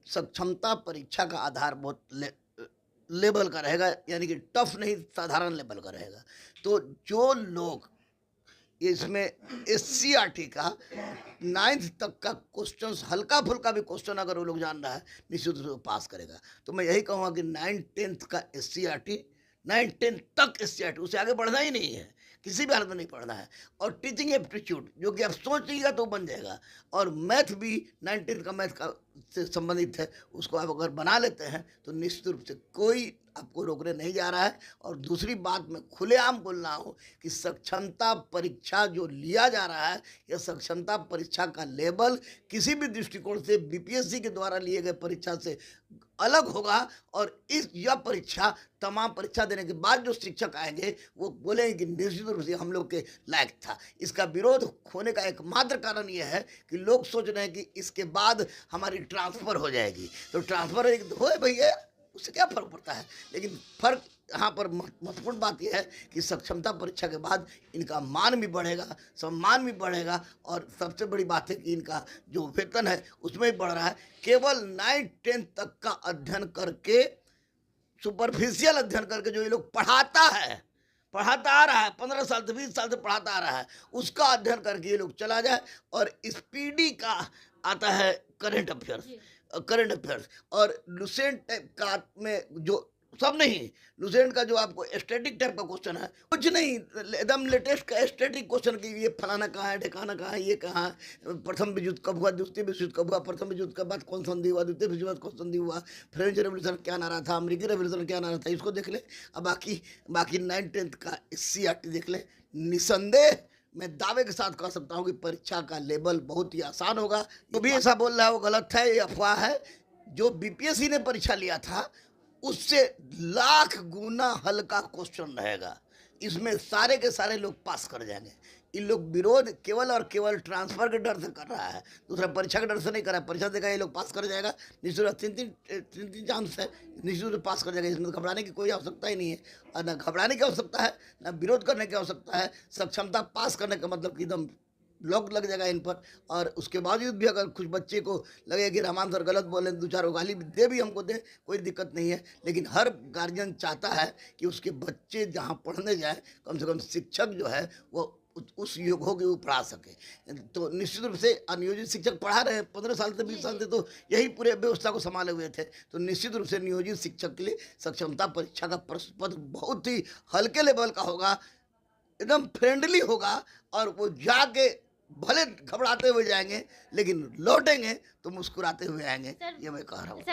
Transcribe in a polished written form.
सक्षमता परीक्षा का आधार बहुत लेवल का रहेगा, यानी कि टफ नहीं, साधारण लेवल का रहेगा। तो जो लोग इसमें एससीईआरटी का 9th तक का क्वेश्चन, हल्का फुल्का भी क्वेश्चन अगर वो लोग जान रहा है, निश्चित रूप से वो पास करेगा। तो मैं यही कहूँगा कि 9th-10th का एससीईआरटी, 9th-10th तक एससीईआरटी, उससे आगे बढ़ना ही नहीं है, किसी भी हालत में नहीं पढ़ना है। और टीचिंग एप्टीट्यूड, जो कि आप सोच लीजिएगा तो बन जाएगा। और मैथ भी 9th-10th का मैथ का से संबंधित है, उसको आप अगर बना लेते हैं तो निश्चित रूप से कोई आपको रोकने नहीं जा रहा है। और दूसरी बात मैं खुलेआम बोल रहा हूँ कि सक्षमता परीक्षा जो लिया जा रहा है, यह सक्षमता परीक्षा का लेवल किसी भी दृष्टिकोण से बीपीएससी के द्वारा लिए गए परीक्षा से अलग होगा। और यह परीक्षा, तमाम परीक्षा देने के बाद जो शिक्षक आएंगे वो बोलेंगे कि निश्चित रूप से हम लोग के लायक था। इसका विरोध होने का एकमात्र कारण यह है कि लोग सोच रहे हैं कि इसके बाद हमारी ट्रांसफ़र हो जाएगी। तो ट्रांसफ़र हो भैया, उससे क्या फ़र्क पड़ता है। लेकिन फ़र्क यहाँ पर महत्वपूर्ण बात यह है कि सक्षमता परीक्षा के बाद इनका मान भी बढ़ेगा, सम्मान भी बढ़ेगा, और सबसे बड़ी बात है कि इनका जो वेतन है उसमें भी बढ़ रहा है। केवल 9th-10th तक का अध्ययन करके, सुपरफिशियल अध्ययन करके जो ये लोग पढ़ाता आ रहा है, 15 साल से 20 साल से पढ़ाता आ रहा है, उसका अध्ययन करके ये लोग चला जाए। और स्पीडी का आता है करंट अफेयर्स और लुसेंट टाइप का में, जो सब नहीं, लुसेंट का जो आपको स्टैटिक टाइप का क्वेश्चन है, कुछ नहीं, एकदम लेटेस्ट का स्टैटिक क्वेश्चन की ये फलाना कहाँ है, ठिकाना कहाँ है, ये कहाँ है, प्रथम विश्व युद्ध कब हुआ, द्वितीय विश्व युद्ध कब हुआ, प्रथम विश्व युद्ध के बाद कौन संधि हुआ, द्वितीय विश्व युद्ध कौन संधि हुआ, फ्रेंच रेवोल्यूशन क्या नारा था, अमेरिकी रेवोल्यूशन क्या नारा था, इसको देख ले। अब बाकी 9th-10th का एससीईआरटी देख ले। निसंदेह मैं दावे के साथ कह सकता हूँ कि परीक्षा का लेवल बहुत ही आसान होगा। जो भी ऐसा बोल रहा है वो गलत है, ये अफवाह है। जो बीपीएससी ने परीक्षा लिया था उससे लाख गुना हल्का क्वेश्चन रहेगा, इसमें सारे के सारे लोग पास कर जाएंगे। इन लोग विरोध केवल और केवल ट्रांसफर के डर से कर रहा है, दूसरा परीक्षा के डर से नहीं कर रहा है। परीक्षा देगा ये लोग पास कर जाएगा, निश्चित तीन चांस है, निश्चित रूप से पास कर जाएगा। इसमें घबराने की कोई आवश्यकता ही नहीं है, और न घबराने की आवश्यकता है, न विरोध करने की आवश्यकता है। सक्षमता पास करने का मतलब कि एकदम लॉक लग जाएगा इन पर। और उसके बावजूद भी अगर कुछ बच्चे को लगे कि रहमान सर गलत बोले, दो चार गाली दे भी हमको दे, कोई दिक्कत नहीं है। लेकिन हर गार्जियन चाहता है कि उसके बच्चे जहाँ पढ़ने जाए, कम से कम शिक्षक जो है वो उस योग हो कि वो पढ़ा सके। तो निश्चित रूप से अनियोजित शिक्षक पढ़ा रहे हैं, 15 साल से 20 साल से तो यही पूरे व्यवस्था को संभाले हुए थे। तो निश्चित रूप से नियोजित शिक्षक के लिए सक्षमता परीक्षा का प्रश्न पत्र बहुत ही हल्के लेवल का होगा, एकदम फ्रेंडली होगा। और वो जाके भले घबराते हुए जाएंगे, लेकिन लौटेंगे तो मुस्कुराते हुए आएंगे, ये मैं कह रहा हूँ।